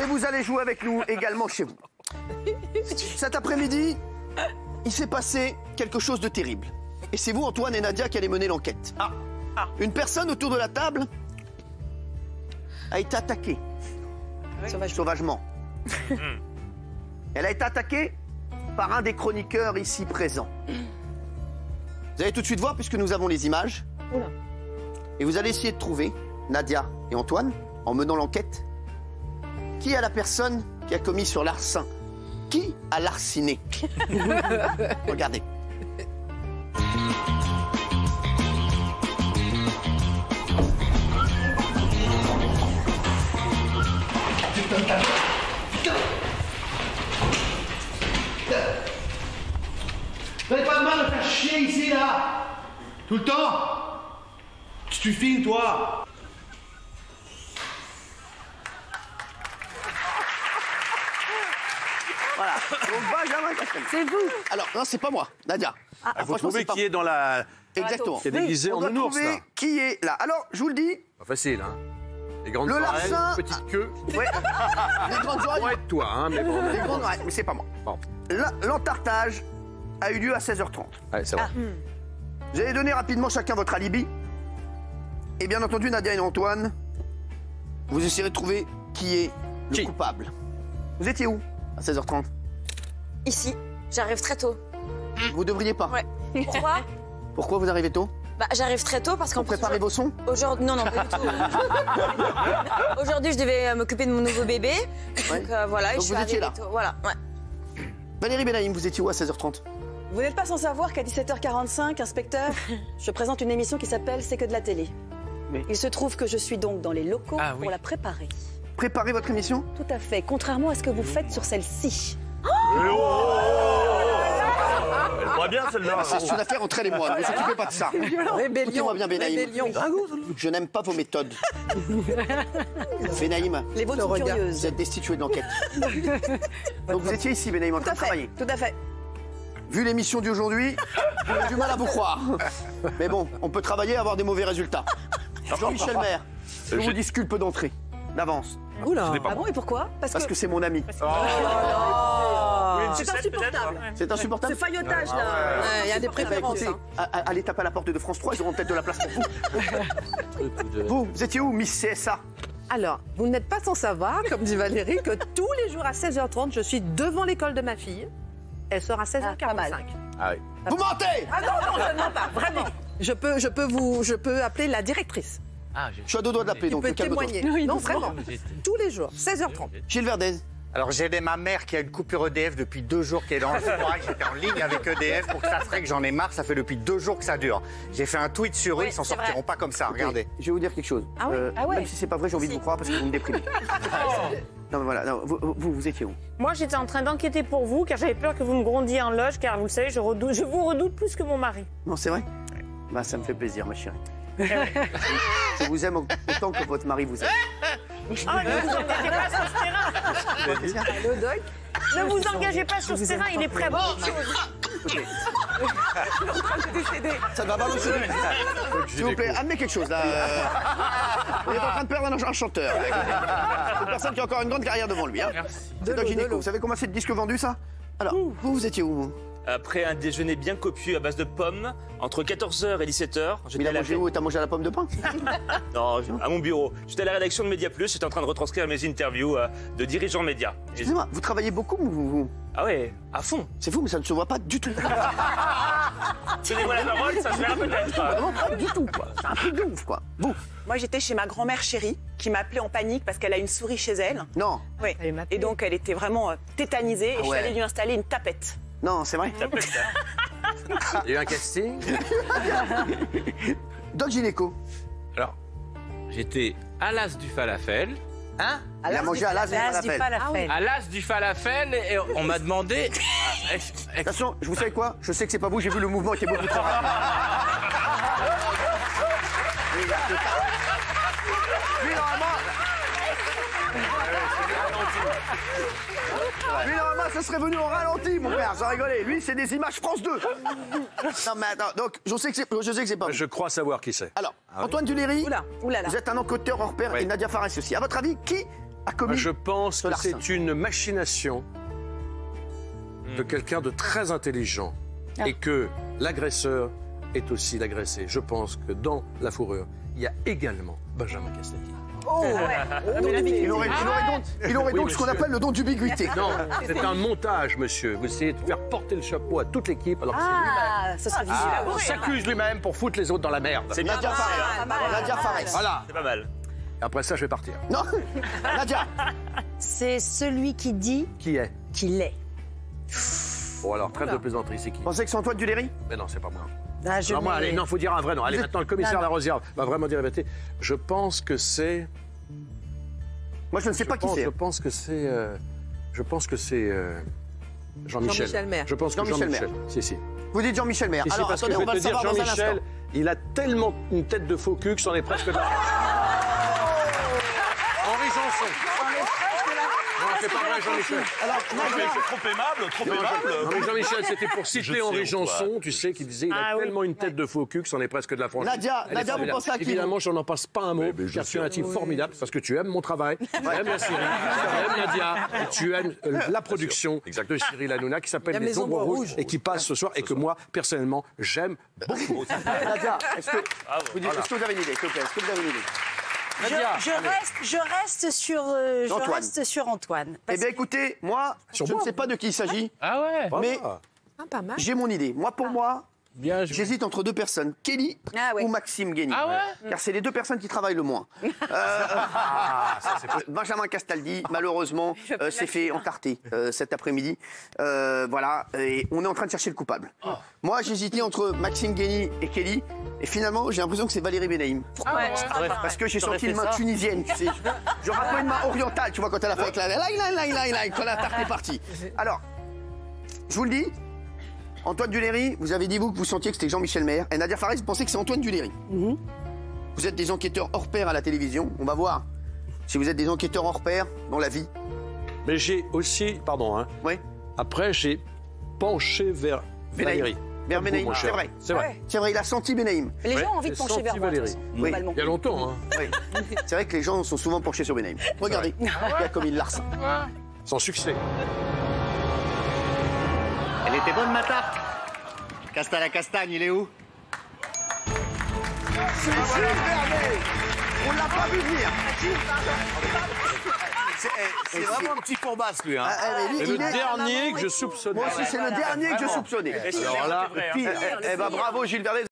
Et vous allez jouer avec nous également chez vous. Cet après-midi, il s'est passé quelque chose de terrible. Et c'est vous, Antoine et Nadia, qui allez mener l'enquête. Une personne autour de la table a été attaquée. Sauvagement. Elle a été attaquée par un des chroniqueurs ici présents. Vous allez tout de suite voir, puisque nous avons les images. Et vous allez essayer de trouver, Nadia et Antoine, en menant l'enquête, qui est la personne qui a commis sur l'arsen. Qui a larciné? Regardez. Vous n'avez pas de mal de faire chier ici, là? Tout le temps? Tu filmes, toi? Voilà. Donc, Benjamin Castaldi. C'est vous. Alors, non, c'est pas moi, Nadia. Il faut trouver qui est dans la... Exactement. Qui est déguisé en nounours, là. Qui est là. Alors, je vous le dis. Pas facile, hein. Les grandes Le oreilles, larcin- petite queue. Ouais. Les grandes oreilles. Pourrait être toi, hein, mais bon. Les grandes oreilles, mais c'est pas moi. Bon. L'entartage a eu lieu à 16h30. Ouais, c'est vrai. Vous allez donner rapidement chacun votre alibi. Et bien entendu, Nadia et Antoine, vous essayerez de trouver qui est le coupable. Vous étiez où à 16h30? Ici, j'arrive très tôt. Vous devriez pas. Ouais. Pourquoi? Pourquoi vous arrivez tôt? Bah, j'arrive très tôt parce qu'en Vous préparez vos sons? Aujourd'hui, non, pas du tout. Aujourd'hui, je devais m'occuper de mon nouveau bébé. Ouais. Donc voilà, Donc je suis vous étiez arrivée là. tôt. Voilà, ouais. Valérie Benaïm, vous étiez où à 16h30? Vous n'êtes pas sans savoir qu'à 17h45, inspecteur, je présente une émission qui s'appelle C'est que de la télé. Oui. Il se trouve que je suis donc dans les locaux pour la préparer. Préparez votre émission? Tout à fait, contrairement à ce que vous faites sur celle-ci. Elle voit bien, celle-là. C'est une affaire entre elle et moi, ne vous occupez pas de ça. Écoutez-moi bien, Benaïm. Je n'aime pas vos méthodes. Benaïm, Les vôtres sont vous curieuses. êtes destitué de l'enquête. Donc vous étiez ici, Benaïm, en train de travailler. Tout à fait. Vu l'émission d'aujourd'hui, j'ai du mal à vous croire. Mais bon, on peut travailler et avoir des mauvais résultats. Jean-Michel Maire, je vous disculpe d'entrée, d'avance. Oula. Ah bon, et pourquoi? Parce que c'est mon ami. C'est insupportable. C'est insupportable. Ce faillotage-là. Il y a des préférences. Écoutez, allez taper à la porte de France 3, ils auront peut-être de la place pour vous. Vous étiez où, Miss CSA? Alors, vous n'êtes pas sans savoir, comme dit Valérie, que tous les jours à 16h30, je suis devant l'école de ma fille. Elle sort à 16h45. Ah oui. Vous mentez! Ah non, je ne mens pas, vraiment. Je peux appeler la directrice. Je suis à deux doigts de l'appeler, Qui donc peut calme-toi. témoigner. Non, vraiment. Tous les jours, 16h30. Gilles Verdez. Alors j'ai aidé ma mère qui a une coupure EDF depuis 2 jours, qui est dans le froid, j'étais en ligne avec EDF pour que ça se règle, j'en ai marre, ça fait depuis 2 jours que ça dure. J'ai fait un tweet sur eux, ils s'en sortiront pas comme ça, regardez. Je vais vous dire quelque chose. Ah oui? Ah ouais. Même si c'est pas vrai, j'ai envie de vous croire parce que vous me déprimez. Non, mais voilà, non, vous étiez où? Moi, j'étais en train d'enquêter pour vous, car j'avais peur que vous me grondiez en loge, car vous le savez, je vous redoute plus que mon mari. Non, c'est vrai? Bah, ça me fait plaisir, ma chérie. Je vous aime autant que votre mari vous aime. Ah, ne vous engagez pas sur ce terrain. Ne vous engagez pas sur ce terrain, il est prêt à beaucoup de choses. Écoutez. Ça ne va pas, monsieur. S'il vous plaît, amenez quelque chose, là. On est en train de perdre un chanteur. Une personne qui a encore une grande carrière devant lui. Hein. C'est Doc Gynéco. Vous savez combien c'est de disques vendus, ça? Alors, vous étiez où, vous? Après un déjeuner bien copieux à base de pommes, entre 14h et 17h, Mais il a mangé où? T'as mangé à la pomme de pain? Non, à mon bureau. J'étais à la rédaction de Média Plus, j'étais en train de retranscrire mes interviews de dirigeants médias. Excusez-moi, vous travaillez beaucoup, vous? Ah ouais, à fond. C'est fou, mais ça ne se voit pas du tout. Tenez-moi la parole, ça se verra peut-être. Vraiment pas du tout, quoi. C'est un truc de ouf, quoi. Vous? Moi, j'étais chez ma grand-mère chérie, qui m'appelait en panique parce qu'elle a une souris chez elle. Non. Oui. Et donc, elle était vraiment tétanisée et je suis allée lui installer une tapette. Non, c'est vrai. Il y a eu un casting. Doc Gynéco. Alors, j'étais à l'as du falafel. Hein? Il a mangé à l'as du falafel. À l'as du falafel, et on m'a demandé... De toute façon, vous savez quoi? Je sais que c'est pas vous, j'ai vu le mouvement qui est beaucoup trop rapide. Lui, normalement, ça serait venu au ralenti, mon père, sans rigoler. Lui, c'est des images France 2. Non, mais attends, donc, je sais que c'est pas vous. Je crois savoir qui c'est. Alors, Antoine Duléry, Oula là. vous êtes un enquêteur hors pair et Nadia Fares aussi. À votre avis, qui a commis Je pense ce que larcin. c'est une machination de quelqu'un de très intelligent et que l'agresseur est aussi l'agressé. Je pense que dans la fourrure, il y a également Benjamin Castaldi. Oh, ouais. Il aurait donc Oui, ce qu'on monsieur. appelle le don d'ubiquité. Non, c'est un montage, monsieur. Vous essayez de faire porter le chapeau à toute l'équipe alors que Ah, ça serait difficile. il s'accuse lui-même pour foutre les autres dans la merde. C'est bien. Nadia Fares. Nadia Fares. Voilà. C'est pas mal. Et après ça, je vais partir. Non, Nadia. C'est celui qui dit Qui est qu'il est. Bon, alors, trêve de plaisanterie, c'est qui Vous pensez que c'est Antoine Duléry? Mais non, c'est pas moi. Ah, je Non, moi, mets- allez, non, faut dire un vrai nom. Allez, maintenant, le commissaire Non, non. Larosière va vraiment dire la vérité. Je pense que c'est... Moi, je ne sais pas qui c'est. Je pense que c'est... Je pense que c'est... Jean-Michel. Jean-Michel Maire. Je pense que Jean-Michel Jean-Michel. Si, si. Vous dites Jean-Michel Maire. Si, si, Alors, parce que attendez, je on va vais le te dire, savoir dans un instant. Jean-Michel, il a tellement une tête de faux cul que c'en est presque de la... Henri Janson. Non, c'est pas vrai, Jean-Michel. Trop aimable, trop aimable. Non, mais Jean-Michel, c'était pour Je citer sais Henri ou Janson, tu sais, qui disait il a Ah oui. tellement une tête de faux cul que c'en est presque de la franchise. Nadia, Elle est Nadia, vous formidable. pensez à qui, Évidemment, vous je n'en passe pas un mot, car tu es un type formidable, parce que tu aimes mon travail, tu aimes la série, tu aimes Nadia, et tu aimes la production de Cyril Hanouna, qui s'appelle Il y a Les les Ombres Ombres Rouges, Rouges. et qui passe ce soir, et que moi, personnellement, j'aime beaucoup. Nadia, est-ce que vous avez une idée, s'il vous plaît? Est-ce que vous avez une idée? Nadia, Je reste sur Antoine. Eh bien, écoutez, moi, je ne sais pas de qui il s'agit, Ah ouais. mais Ah, pas mal. j'ai mon idée. Moi, pour moi, Bien joué. j'hésite entre deux personnes, Kelly Ah oui. ou Maxime Guény. Ah ouais. Car c'est les deux personnes qui travaillent le moins. Benjamin Castaldi, malheureusement, s'est fait encarter cet après-midi. Voilà, et on est en train de chercher le coupable. Moi, j'hésitais entre Maxime Guény et Kelly, et finalement, j'ai l'impression que c'est Valérie Benaïm. Parce que j'ai senti une main tunisienne, tu sais. Je rappelle une main orientale, tu vois, quand elle a fait avec la... quand la tarte est partie. Alors, je vous le dis, Antoine Duléry, vous avez dit, vous, que vous sentiez que c'était Jean-Michel Maire. Et Nadia Fares, vous pensez que c'est Antoine Duléry. Vous êtes des enquêteurs hors pair à la télévision. On va voir si vous êtes des enquêteurs hors pair dans la vie. Mais j'ai aussi, pardon, hein, Oui. après, j'ai penché vers Valérie. Vers Benaïm, Mon c'est cher. vrai. C'est vrai. C'est vrai, il a senti Benaïm. Mais les Ouais, gens ont envie de j'ai pencher vers senti moi, de toute Valérie. façon, Oui. globalement. Il y a longtemps, hein. Oui. C'est vrai que les gens sont souvent penchés sur Benaïm. Regardez, regarde comme il larcin. Sans succès. Elle était bonne, ma tarte. Casta la castagne, il est où? C'est Jules Vernet. On l'a pas vu venir. C'est vraiment un petit fourbasse, lui. Hein. lui, C'est il le est- dernier que je soupçonnais. Moi aussi, c'est le dernier que je soupçonnais. Alors là, Puis, bravo Gilles Vernet.